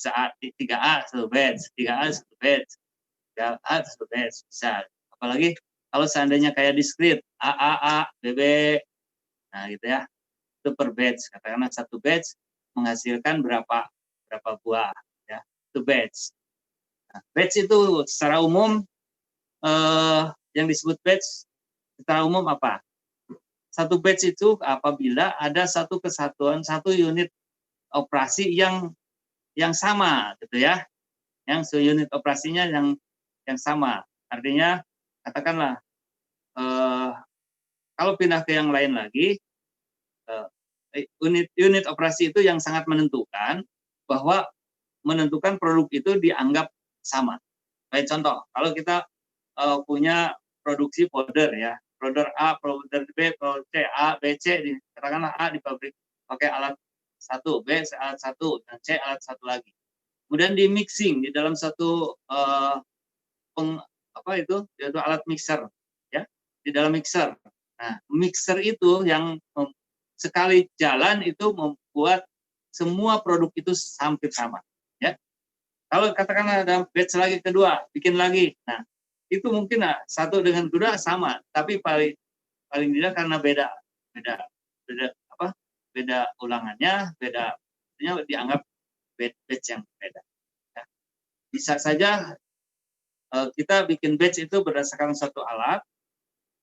3A satu batch, 3A satu batch, 3A satu batch, bisa. Apalagi kalau seandainya kayak diskrit, A, BB, nah gitu ya, itu per batch. Katakanlah satu batch menghasilkan berapa buah, ya, itu batch. Nah, batch itu secara umum yang disebut batch secara umum apa? Satu batch itu apabila ada satu kesatuan, satu unit operasi yang sama, gitu ya, yang unit operasinya yang sama. Artinya, katakanlah kalau pindah ke yang lain lagi, unit operasi itu yang sangat menentukan bahwa menentukan produk itu dianggap sama. Baik contoh, kalau kita punya produksi powder ya, powder A, powder B, powder C, A, B, C, katakanlah A di pabrik pakai alat satu, B alat satu, dan C alat satu lagi. Kemudian di mixing di dalam satu yaitu alat mixer, ya, di dalam mixer. Nah, mixer itu yang sekali jalan itu membuat semua produk itu hampir sama, ya. Kalau katakanlah ada batch lagi kedua, bikin lagi. Nah, itu mungkin satu dengan kedua sama, tapi paling tidak karena beda ulangannya, artinya dianggap batch yang beda. Ya. Bisa saja kita bikin batch itu berdasarkan satu alat,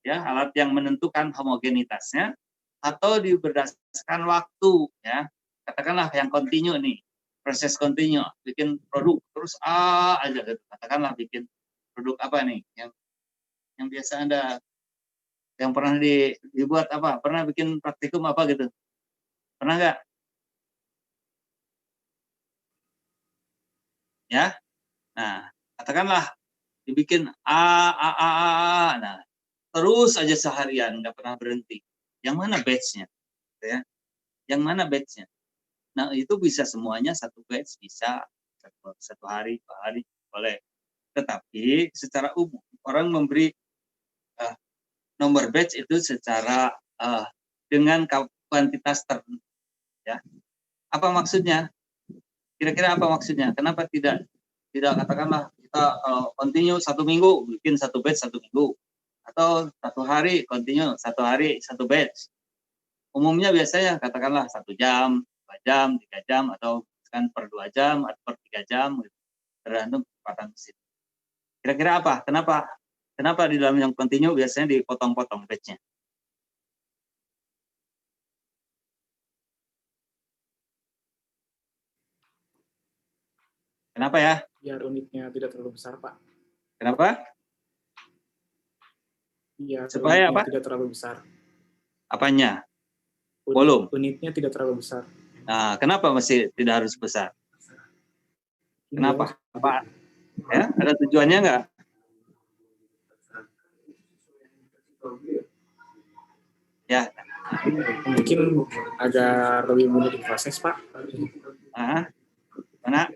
ya, alat yang menentukan homogenitasnya, atau berdasarkan waktu, ya. Katakanlah yang kontinu nih, proses kontinu, bikin produk terus aja gitu. Katakanlah bikin produk apa nih yang biasa Anda yang pernah dibuat apa? Pernah bikin praktikum apa gitu? Pernah nggak? Ya. Nah, katakanlah dibikin nah, terus aja seharian nggak pernah berhenti. Yang mana batch-nya? Ya. Yang mana batch-nya? Nah, itu bisa semuanya satu batch, bisa satu hari, 2 hari, boleh. Tetapi secara umum orang memberi nomor batch itu secara dengan kuantitas tertentu, ya. Apa maksudnya? Kira-kira apa maksudnya? Kenapa tidak katakanlah kita kalau continue 1 minggu bikin satu batch 1 minggu, atau 1 hari continue 1 hari 1 batch. Umumnya biasanya katakanlah 1 jam, 2 jam, 3 jam, atau kan per 2 jam atau per 3 jam, gitu. Tergantung kecepatan mesin. Kira-kira apa? Kenapa di dalam yang continue biasanya dipotong-potong batch-nya? Kenapa ya? Biar unitnya tidak terlalu besar, Pak. Kenapa? Biar supaya unitnya apa? Tidak terlalu besar. Apanya? Volume. Unitnya tidak terlalu besar. Nah, kenapa masih tidak harus besar? Kenapa? Pak? Ya, ada tujuannya nggak? Ya. Mungkin agar lebih mudah diproses, Pak. Mana?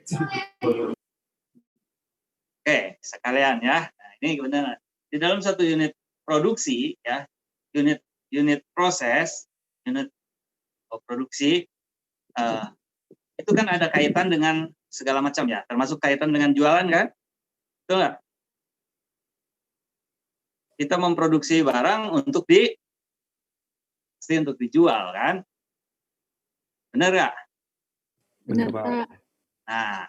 Oke, sekalian ya. Nah, ini gimana? Di dalam satu unit produksi, ya, unit proses, unit produksi, itu kan ada kaitan dengan segala macam ya, termasuk kaitan dengan jualan kan? Betul nggak? Kita memproduksi barang untuk dijual kan? Benar nggak? Benar, Pak. Nah,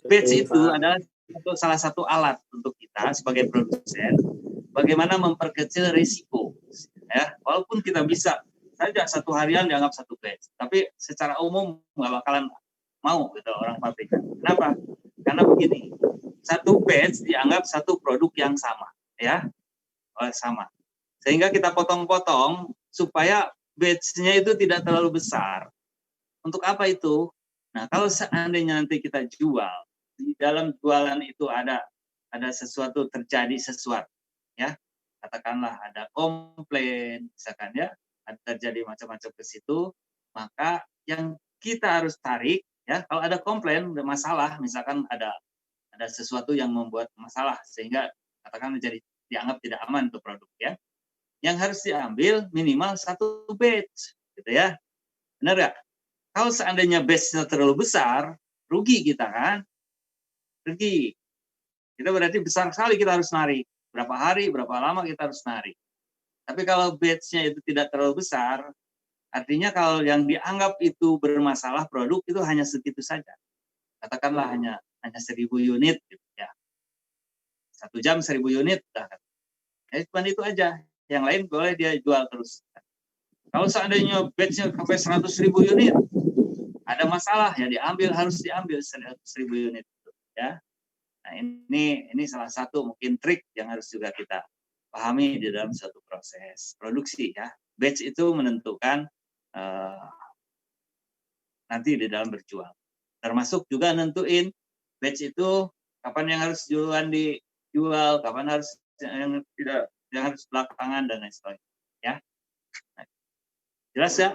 batch itu adalah salah satu alat untuk kita sebagai produsen bagaimana memperkecil risiko, ya. Walaupun kita bisa saja satu harian dianggap satu batch, tapi secara umum nggak bakalan mau gitu orang pabrikan. Kenapa? Karena begini, satu batch dianggap satu produk yang sama, ya, sama. Sehingga kita potong-potong supaya batch-nya itu tidak terlalu besar. Untuk apa itu? Nah, kalau seandainya nanti kita jual, di dalam jualan itu ada terjadi sesuatu, ya. Katakanlah ada komplain, misalkan ya, ada terjadi macam-macam ke situ, maka yang kita harus tarik, ya, kalau ada komplain, ada masalah, misalkan ada sesuatu yang membuat masalah sehingga katakan menjadi dianggap tidak aman untuk produk, ya. Yang harus diambil minimal satu batch, gitu ya. Benar nggak? Kalau seandainya batch-nya terlalu besar, rugi kita kan, rugi. Kita berarti besar sekali kita harus narik. Berapa hari, berapa lama kita harus narik. Tapi kalau batch-nya itu tidak terlalu besar, artinya kalau yang dianggap itu bermasalah produk itu hanya segitu saja. Katakanlah hanya 1.000 unit gitu ya. 1 jam 1.000 unit. Cuma itu aja. Yang lain boleh dia jual terus. Kalau seandainya batch-nya sampai 100.000 unit, ada masalah ya harus diambil 100.000 unit ya. Nah, ini salah satu mungkin trik yang harus juga kita pahami di dalam suatu proses produksi ya. Batch itu menentukan nanti di dalam berjual. Termasuk juga nentuin batch itu kapan yang harus dijual, kapan harus yang tidak, yang harus belakangan dan lain sebagainya ya. Nah, jelas ya?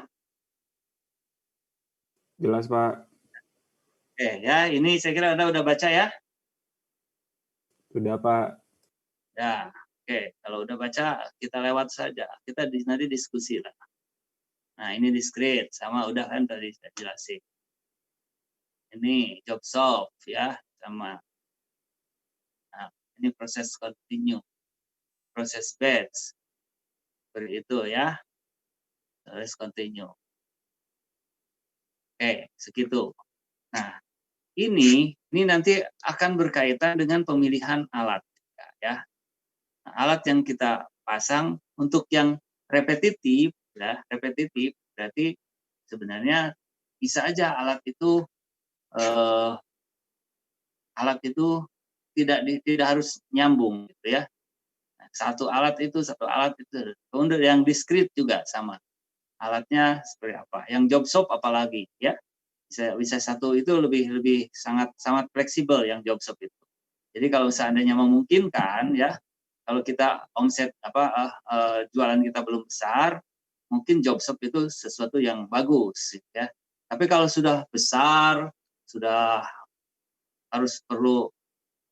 Jelas, Pak. Oke ya, ini saya kira Anda udah baca ya. Sudah, Pak. Ya, oke. Kalau udah baca, kita lewat saja. Kita nanti diskusi lah. Nah, ini discrete. Sama udah kan tadi saya jelasin. Ini job solve ya. Sama. Nah, ini proses continue. Proses batch. Seperti itu ya. Proses continue. Oke, segitu. Nah, ini nanti akan berkaitan dengan pemilihan alat. Ya. Nah, alat yang kita pasang untuk yang repetitif, ya, repetitif berarti sebenarnya bisa aja alat itu tidak harus nyambung, gitu ya. Nah, satu alat itu. Kemudian yang diskrit juga sama. Alatnya seperti apa? Yang job shop apalagi, ya. Bisa satu itu lebih sangat fleksibel yang job shop itu. Jadi kalau seandainya memungkinkan, ya. Kalau kita omset jualan kita belum besar, mungkin job shop itu sesuatu yang bagus ya. Tapi kalau sudah besar, sudah perlu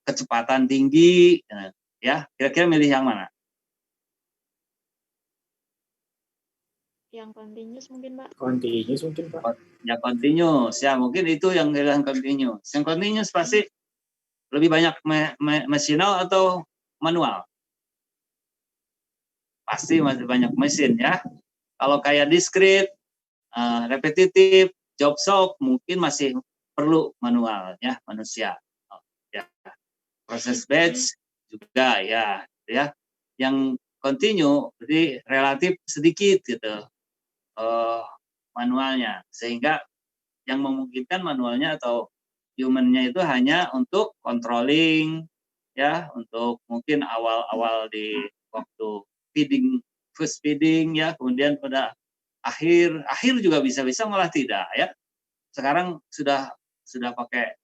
kecepatan tinggi ya, kira-kira milih yang mana? Yang continuous mungkin, Pak. Continuous mungkin, Pak. Ya continuous ya, mungkin itu yang continuous. Yang continuous pasti lebih banyak mesinal atau manual? Pasti masih banyak mesin ya. Kalau kayak discrete, repetitif, job shop mungkin masih perlu manual ya, manusia. Ya. Proses batch juga ya. Yang continue jadi relatif sedikit gitu manualnya, sehingga yang memungkinkan manualnya atau human-nya itu hanya untuk controlling ya, untuk mungkin awal-awal di waktu first feeding ya, kemudian pada akhir juga bisa malah tidak ya. Sekarang sudah pakai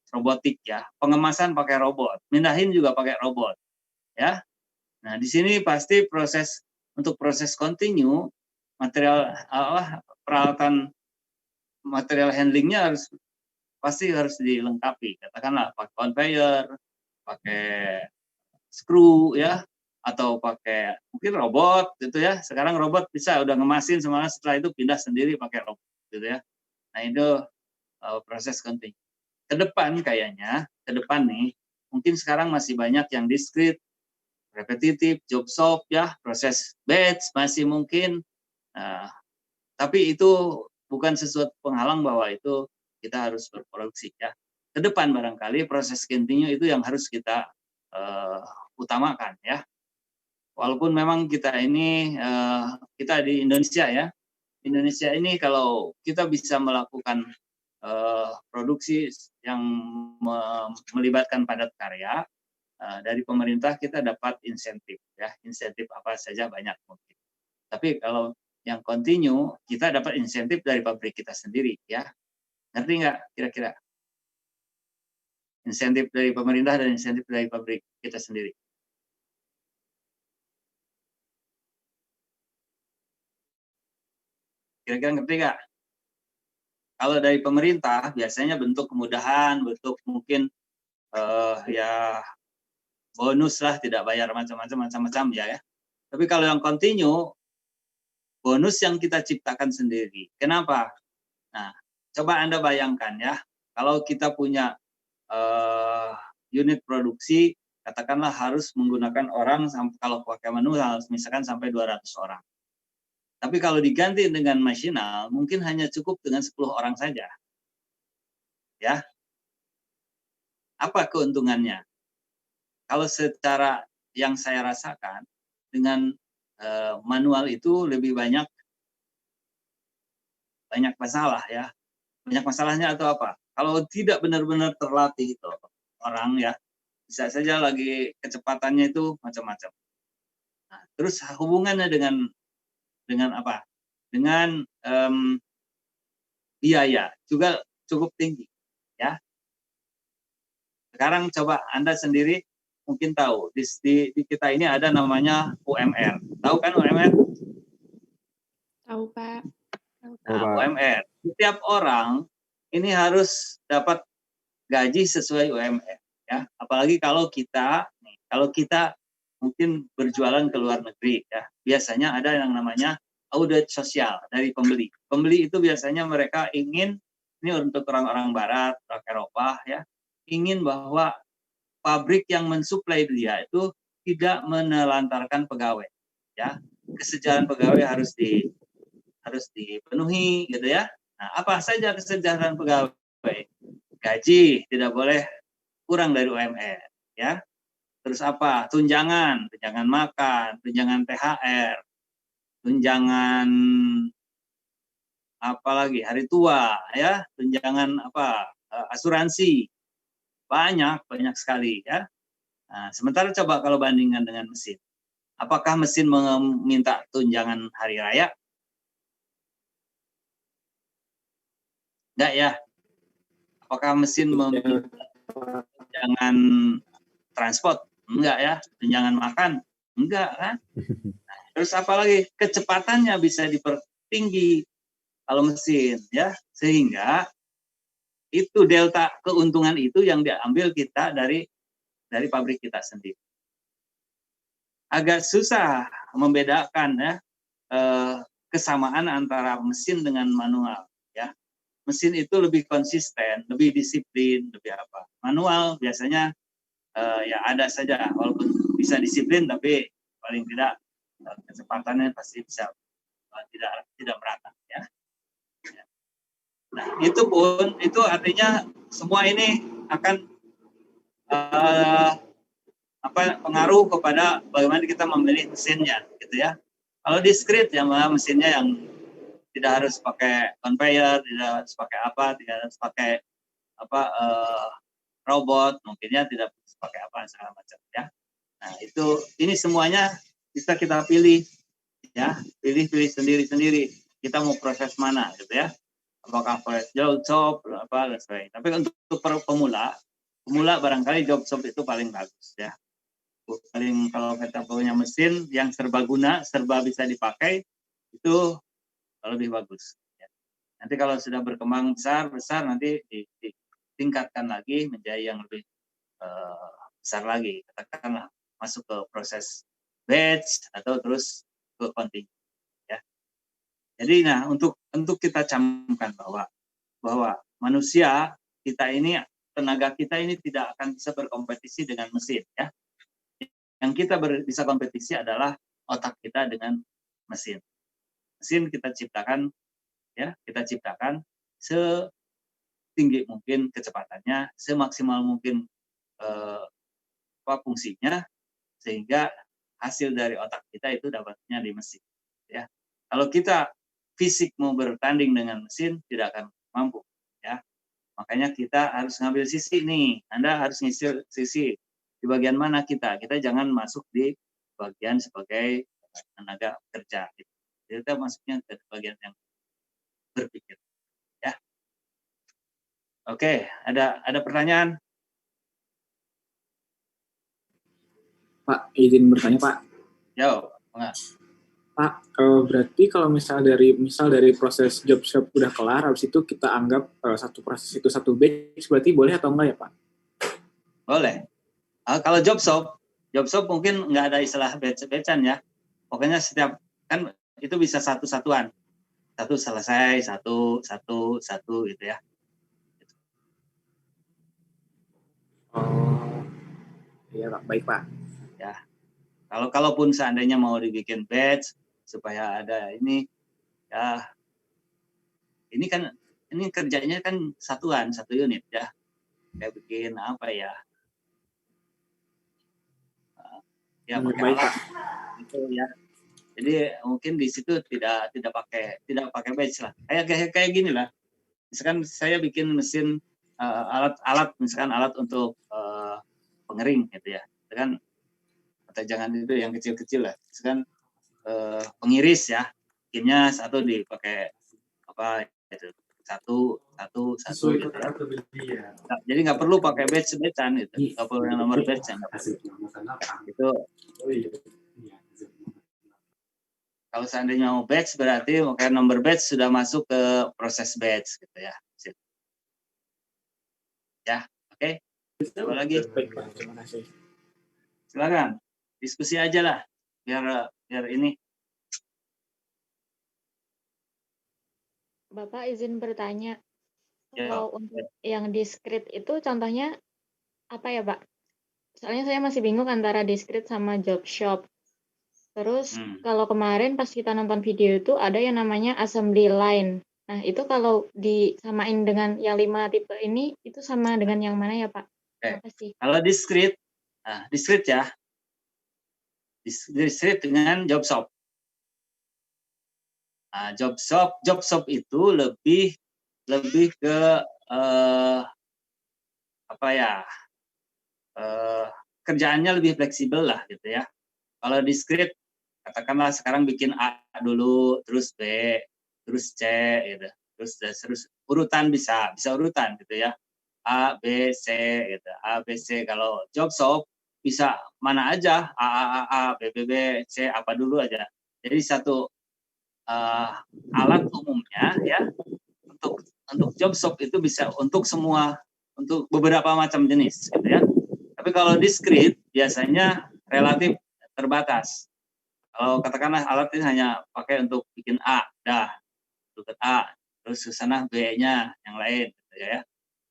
robotik ya, pengemasan pakai robot, mindahin juga pakai robot ya. Nah, di sini pasti untuk proses continue peralatan material handlingnya pasti harus dilengkapi. Katakanlah pakai conveyor, pakai screw ya, atau pakai mungkin robot gitu ya. Sekarang robot bisa udah ngemasin semuanya, setelah itu pindah sendiri pakai robot gitu ya. Nah, itu proses continue. Ke depan nih mungkin sekarang masih banyak yang discrete, repetitif, job shop ya, proses batch masih mungkin. Tapi itu bukan sesuatu penghalang bahwa itu kita harus berproduksi ya. Ke depan barangkali proses continue itu yang harus kita utamakan ya. Walaupun memang kita ini kita di Indonesia ya. Indonesia ini kalau kita bisa melakukan produksi yang melibatkan padat karya, dari pemerintah kita dapat insentif ya. Insentif apa saja banyak mungkin. Tapi kalau yang continue kita dapat insentif dari pabrik kita sendiri ya. Ngerti nggak kira-kira? Insentif dari pemerintah dan insentif dari pabrik kita sendiri. Kira-kira ngerti nggak? Kalau dari pemerintah biasanya bentuk kemudahan, bentuk mungkin ya bonus lah, tidak bayar macam-macam ya. Tapi kalau yang continue, bonus yang kita ciptakan sendiri. Kenapa? Nah, coba Anda bayangkan ya, Kalau kita punya unit produksi, katakanlah harus menggunakan orang, kalau pakai manual, misalkan sampai 200 orang. Tapi kalau diganti dengan masinal, mungkin hanya cukup dengan 10 orang saja. Ya, apa keuntungannya? Kalau secara yang saya rasakan, dengan manual itu lebih banyak masalah ya. Banyak masalahnya atau apa? Kalau tidak benar-benar terlatih itu orang ya, bisa saja lagi kecepatannya itu macam-macam. Nah, terus hubungannya dengan apa? Dengan biaya juga cukup tinggi ya. Sekarang coba Anda sendiri mungkin tahu di kita ini ada namanya UMR. Tahu kan UMR? Tahu, Pak. Nah, Pak. UMR. Setiap orang ini harus dapat gaji sesuai UMR ya. Apalagi kalau kita mungkin berjualan ke luar negeri ya. Biasanya ada yang namanya audit sosial dari pembeli. Pembeli itu biasanya mereka ingin, ini untuk orang-orang barat, orang Eropa ya, ingin bahwa pabrik yang mensuplai dia itu tidak menelantarkan pegawai ya. Kesejahteraan pegawai harus dipenuhi gitu ya. Nah, apa saja kesejahteraan pegawai? Gaji tidak boleh kurang dari UMR ya. Terus apa? Tunjangan makan, tunjangan THR, tunjangan apalagi hari tua ya, tunjangan asuransi. Banyak sekali ya. Nah, sementara coba kalau bandingkan dengan mesin. Apakah mesin meminta tunjangan hari raya? Enggak ya. Apakah mesin meminta tunjangan transport? Enggak ya. Tunjangan makan? Enggak kan? Nah, terus apalagi kecepatannya bisa dipertinggi kalau mesin ya, sehingga itu delta keuntungan itu yang diambil kita dari pabrik kita sendiri. Agak susah membedakan ya kesamaan antara mesin dengan manual ya. Mesin itu lebih konsisten, lebih disiplin, lebih apa. Manual biasanya ya ada saja, walaupun bisa disiplin tapi paling tidak kecepatannya pasti bisa tidak merata ya. Nah, itu artinya semua ini akan pengaruh kepada bagaimana kita memilih mesinnya gitu ya. Kalau discrete ya mesinnya yang tidak harus pakai conveyor, tidak harus pakai tidak harus pakai robot, mungkinnya tidak harus pakai apa segala macam ya. Nah, ini semuanya bisa kita pilih ya, pilih sendiri-sendiri. Kita mau proses mana gitu ya. Apakah proses job shop dan sebagainya. Tapi untuk pemula barangkali job shop itu paling bagus ya. Paling kalau kita punya mesin yang serbaguna, serba bisa dipakai, itu lebih bagus. Ya. Nanti kalau sudah berkembang besar nanti ditingkatkan lagi menjadi yang lebih besar lagi. Katakanlah masuk ke proses batch atau terus ke continue. Jadi nah untuk kita camkan bahwa manusia kita ini, tenaga kita ini tidak akan bisa berkompetisi dengan mesin ya. Yang kita bisa kompetisi adalah otak kita dengan mesin. Mesin kita ciptakan setinggi mungkin kecepatannya, semaksimal mungkin fungsinya, sehingga hasil dari otak kita itu dapatnya di mesin ya. Kalau kita fisik mau bertanding dengan mesin tidak akan mampu ya. Makanya kita harus ngambil sisi nih. Anda harus ngisi sisi di bagian mana kita jangan masuk di bagian sebagai tenaga kerja gitu. Jadi kita masuknya ke bagian yang berpikir ya. Oke, ada pertanyaan? Pak, izin bertanya Pak. Yo, enggak. Pak, berarti kalau misal dari proses job shop udah kelar, habis itu kita anggap satu proses itu satu batch, berarti boleh atau enggak ya Pak? Boleh. Kalau job shop mungkin nggak ada istilah batch-batchan ya. Pokoknya setiap kan itu bisa satu-satuan, satu selesai, satu gitu ya. Ya Pak, baik Pak. Ya, kalaupun seandainya mau dibikin batch supaya ada ini, ya ini kan ini kerjanya kan satuan, satu unit ya. Kayak bikin apa ya? Ya pakai Baik alat Pak. gitu ya. Jadi mungkin di situ tidak pakai batch lah. Kayak gini lah. Misalkan saya bikin mesin alat misalkan alat untuk pengering gitu ya. Itu kan atau jangan itu yang kecil-kecil lah. Misalkan pengiris ya. Bikinnya satu dipakai apa itu satu gitu ya. Nah, jadi nggak perlu pakai batch-batchan gitu. Nggak perlu yang nomor batch nggak perlu. Itu kalau seandainya mau batch berarti kayak nomor batch sudah masuk ke proses batch gitu ya. Ya, oke. Apa lagi? Baik Pak, terima kasih. Silakan diskusi aja lah biar ini. Bapak izin bertanya, Ya. kalau untuk yang discrete itu contohnya apa ya Pak? Soalnya saya masih bingung antara discrete sama job shop. Terus kalau kemarin pas kita nonton video itu ada yang namanya assembly line. Nah itu kalau disamain dengan yang 5 tipe ini, itu sama dengan yang mana ya Pak? Apa sih? Kalau discrete, discrete ya. Discrete dengan job shop. Nah, job shop itu lebih ke apa ya? Kerjaannya lebih fleksibel lah gitu ya. Kalau discrete katakanlah sekarang bikin A dulu, terus B, terus C gitu. Terus urutan bisa urutan gitu ya. A, B, C gitu. A, B, C. Kalau job shop bisa mana aja, A, B, B, B, C apa dulu aja. Jadi satu alat umumnya ya untuk job shop itu bisa untuk semua, untuk beberapa macam jenis gitu ya. Tapi kalau discrete biasanya relatif terbatas. Kalau katakanlah alat ini hanya pakai untuk bikin A, dah, untuk A, terus ke sana B-nya yang lain gitu ya.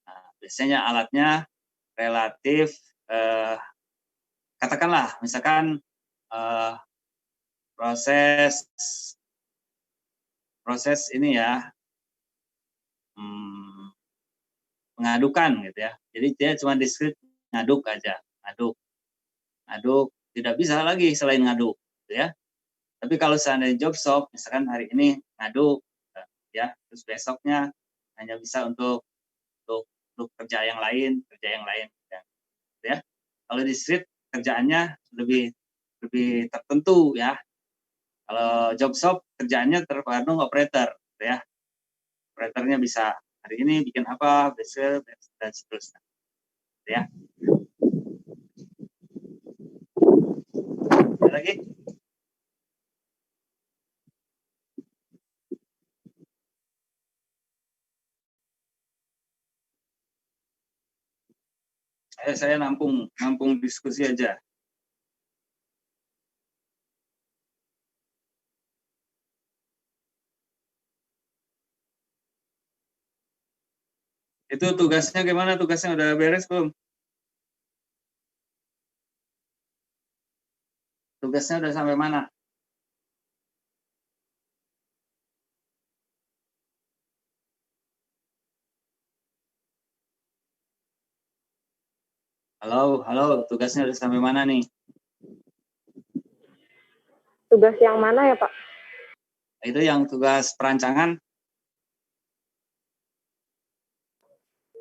Nah, biasanya alatnya relatif katakanlah misalkan proses ini ya mengadukan gitu ya. Jadi dia cuma discrete ngaduk aja, ngaduk tidak bisa lagi selain ngaduk gitu ya. Tapi kalau seandainya job shop misalkan hari ini ngaduk ya, terus besoknya hanya bisa untuk kerja yang lain ya. Kalau discrete kerjaannya lebih tertentu ya. Kalau job shop kerjaannya tergantung operator gitu ya. Operatornya bisa hari ini bikin apa, besok dan seterusnya. Gitu ya. Ada lagi? Saya nampung diskusi aja. Itu tugasnya gimana? Tugasnya udah beres belum? Tugasnya udah sampai mana? Halo, tugasnya udah sampai mana nih? Tugas yang mana ya Pak? Itu yang tugas perancangan?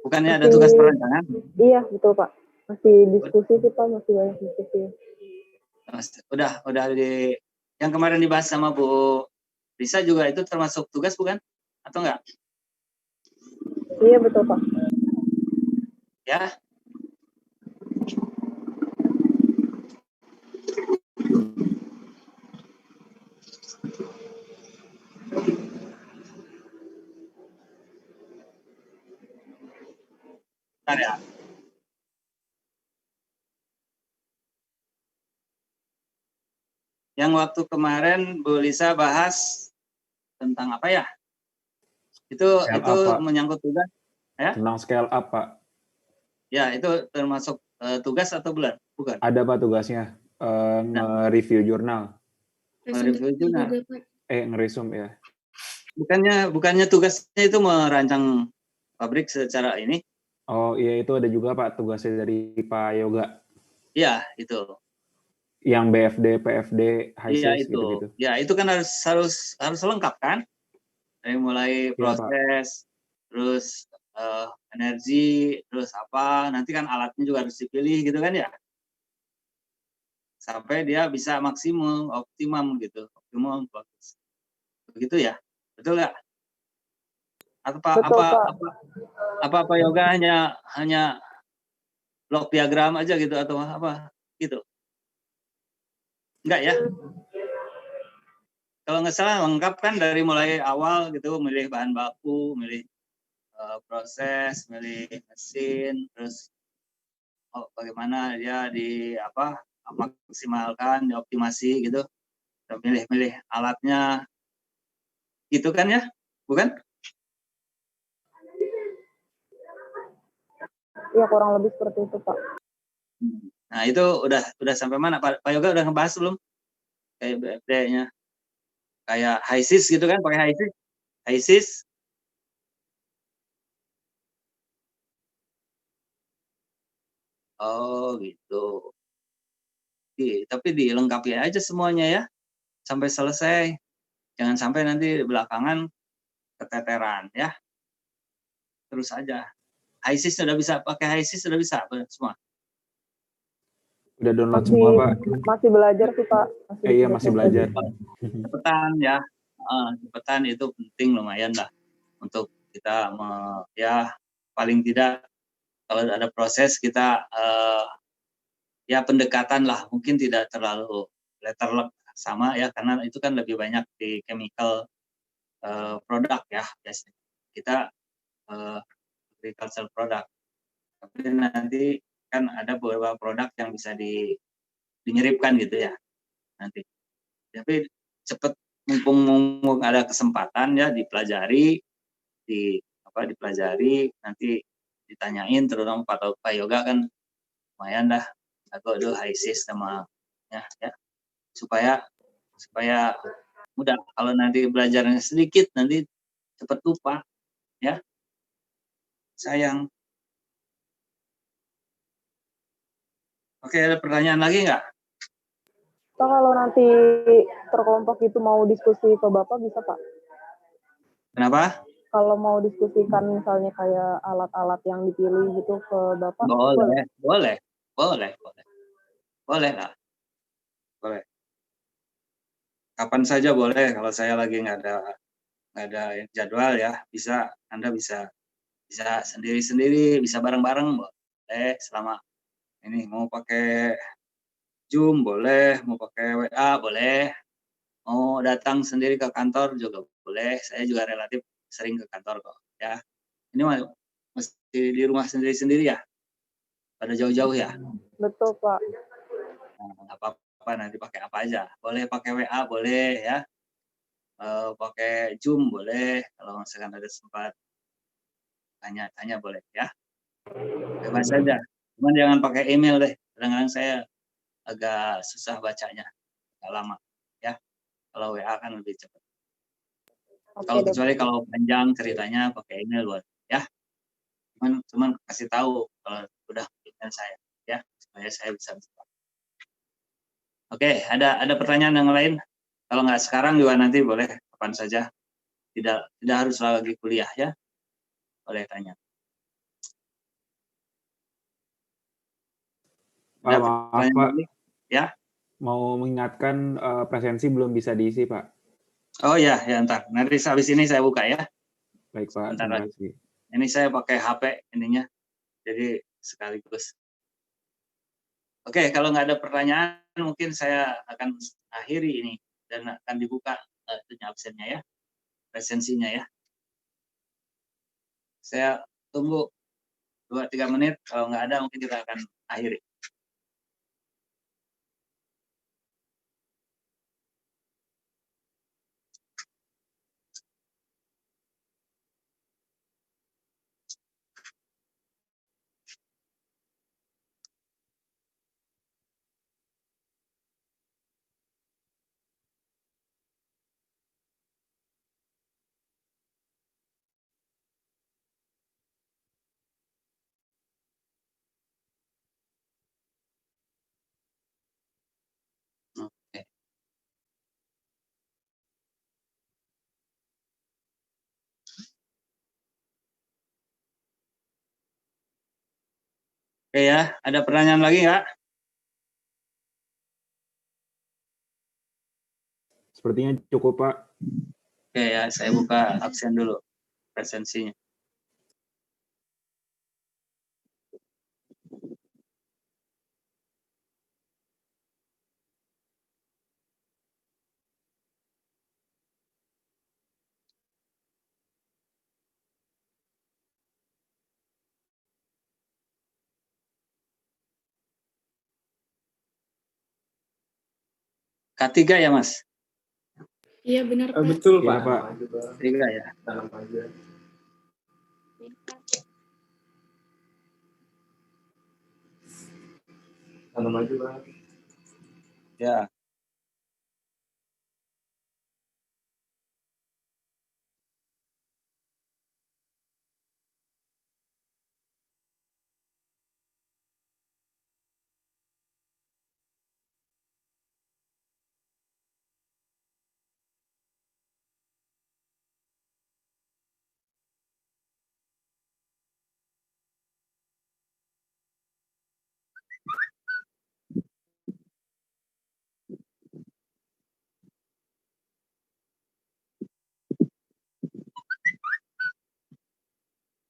Bukannya ada tugas perancangan? Iya, betul Pak. Masih diskusi sih Pak, masih banyak diskusi. Udah yang kemarin dibahas sama Bu Risa juga itu termasuk tugas bukan? Atau enggak? Iya, betul Pak. Ya. Bentar ya. Yang waktu kemarin Bu Lisa bahas tentang apa ya? Itu apa? menyangkut tugas, ya? Tentang scale up, Pak. Ya, itu termasuk tugas atau bulan? Bukan. Ada Pak tugasnya, nge-review jurnal. Review jurnal. Ngeresum ya. Bukannya tugasnya itu merancang pabrik secara ini? Oh iya, itu ada juga Pak tugasnya dari Pak Yoga. Iya, itu. Yang BFD, PFD, Iya HISIS itu. gitu-gitu. Ya itu kan harus lengkap kan? Dari mulai Iya, Pak. proses, terus energi, terus apa? Nanti kan alatnya juga harus dipilih gitu kan ya? Sampai dia bisa optimum gitu, optimum bagus. Begitu ya? Betul nggak? Atau Betul, Pak. apa yoga hanya blok diagram aja gitu atau apa gitu? Enggak ya? Kalau nggak salah lengkap kan dari mulai awal gitu, milih bahan baku, milih proses, milih mesin, terus bagaimana dia maksimalkan, dioptimasi gitu, milih alatnya, gitu kan ya, bukan? Iya, kurang lebih seperti itu, Pak. Nah itu udah sampai mana Pak Yoga, udah ngebahas belum kayak BFD-nya, kayak HISIS gitu kan, pakai HISIS. Oh gitu. Tapi dilengkapi aja semuanya ya sampai selesai. Jangan sampai nanti belakangan keteteran ya. Terus aja. HISIS sudah bisa, pakai HISIS sudah bisa semua. Udah download semua Pak. Masih belajar sih Pak. Iya masih belajar. Cepetan ya. Cepetan itu penting lumayan lah untuk kita ya paling tidak kalau ada proses kita ya pendekatan lah, mungkin tidak terlalu letterlock sama ya, karena itu kan lebih banyak di chemical produk ya biasanya kita agricultural product, tapi nanti kan ada beberapa produk yang bisa dinyeripkan gitu ya nanti, tapi cepet mumpung ada kesempatan ya dipelajari, dipelajari nanti ditanyain, terutama Pak Yoga kan lumayan dah aku dulu HISIS sama ya supaya mudah, kalau nanti belajarnya sedikit nanti cepat lupa ya, sayang. Oke, ada pertanyaan lagi nggak? Pak, kalau nanti terkelompok itu mau diskusi ke Bapak bisa Pak? Kenapa? Kalau mau diskusikan misalnya kayak alat-alat yang dipilih gitu ke Bapak? Boleh lah, boleh. Kapan saja boleh, kalau saya lagi nggak ada jadwal ya, Anda bisa sendiri-sendiri, bisa bareng-bareng boleh, selama ini mau pakai Zoom boleh, mau pakai WA boleh, mau datang sendiri ke kantor juga boleh. Saya juga relatif sering ke kantor kok ya. Ini mesti di rumah sendiri-sendiri ya, pada jauh-jauh ya. Betul Pak. Nah, nggak apa-apa, nanti pakai apa aja, boleh pakai WA boleh ya, pakai Zoom boleh, kalau misalkan ada sempat tanya-tanya boleh ya, bebas saja. Cuman jangan pakai email deh, kadang-kadang saya agak susah bacanya, agak lama ya. Kalau WA kan lebih cepat. Kalau kecuali kalau panjang ceritanya pakai email boleh ya. Cuman kasih tahu kalau udah email saya ya, supaya saya bisa. Oke, ada pertanyaan yang lain? Kalau nggak sekarang juga nanti boleh kapan saja. Tidak harus lagi kuliah ya. Boleh tanya. Pak, maaf Pak. Ya. Mau mengingatkan presensi belum bisa diisi Pak. Oh ya, ntar. Nanti habis ini saya buka ya. Baik Pak, terima kasih. Ini saya pakai HP ininya, jadi sekaligus. Oke, kalau nggak ada pertanyaan, mungkin saya akan akhiri ini dan akan dibuka absennya ya, presensinya ya. Saya tunggu 2-3 menit, kalau nggak ada mungkin kita akan akhiri. Oke ya, ada pertanyaan lagi nggak? Sepertinya cukup, Pak. Oke ya, saya buka absen dulu presensinya. K3 ya Mas? Iya benar Pak. Betul Iya, Pak. Pak. K3 ya. Tanam aja Pak. Ya.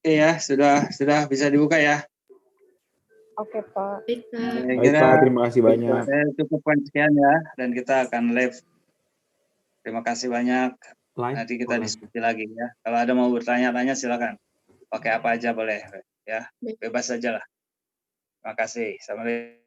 Oke ya, sudah bisa dibuka ya. Oke, Pak. Baik Pak. Saya Baik, kira Pak. Terima kasih banyak. saya cukupkan sekian ya, dan kita akan live. Terima kasih banyak. Live. Nanti kita diskusi lagi ya. Kalau ada mau bertanya-tanya silakan. Pakai apa aja boleh ya. Bebas saja lah. Terima kasih. Sampai